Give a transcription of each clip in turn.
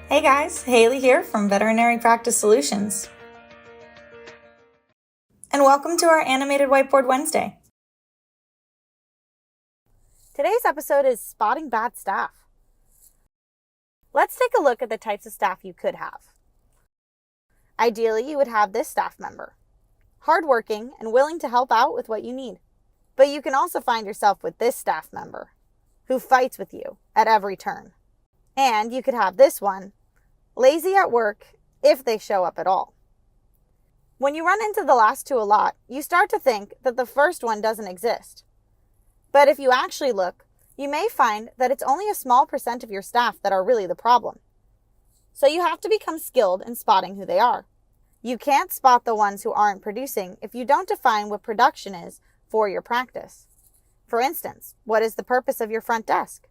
Hey guys, Hailey here from Veterinary Practice Solutions. And welcome to our animated Whiteboard Wednesday. Today's episode is spotting bad staff. Let's take a look at the types of staff you could have. Ideally, you would have this staff member, hardworking and willing to help out with what you need. But you can also find yourself with this staff member, who fights with you at every turn. And you could have this one, lazy at work if they show up at all. When you run into the last two a lot, you start to think that the first one doesn't exist. But if you actually look, you may find that it's only a small percent of your staff that are really the problem. So you have to become skilled in spotting who they are. You can't spot the ones who aren't producing if you don't define what production is for your practice. For instance, what is the purpose of your front desk?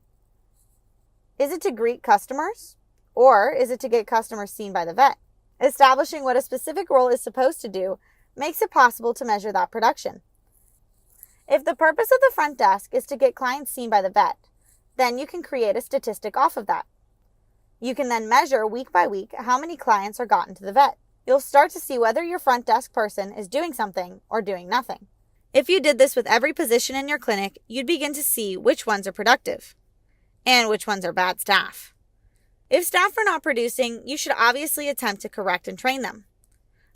Is it to greet customers? Or is it to get customers seen by the vet? Establishing what a specific role is supposed to do makes it possible to measure that production. If the purpose of the front desk is to get clients seen by the vet, then you can create a statistic off of that. You can then measure week by week how many clients are gotten to the vet. You'll start to see whether your front desk person is doing something or doing nothing. If you did this with every position in your clinic, you'd begin to see which ones are productive and which ones are bad staff. If staff are not producing, you should obviously attempt to correct and train them.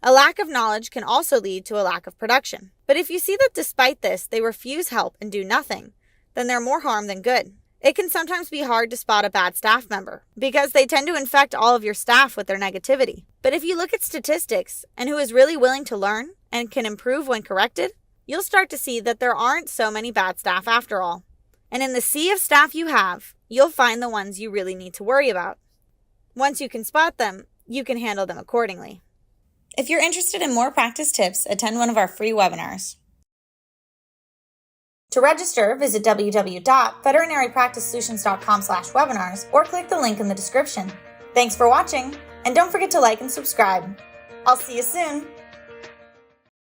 A lack of knowledge can also lead to a lack of production. But if you see that despite this, they refuse help and do nothing, then they're more harm than good. It can sometimes be hard to spot a bad staff member because they tend to infect all of your staff with their negativity. But if you look at statistics and who is really willing to learn and can improve when corrected, you'll start to see that there aren't so many bad staff after all. And in the sea of staff you have, you'll find the ones you really need to worry about. Once you can spot them, you can handle them accordingly. If you're interested in more practice tips, attend one of our free webinars. To register, visit www.veterinarypracticesolutions.com/webinars or click the link in the description. Thanks for watching, and don't forget to like and subscribe. I'll see you soon.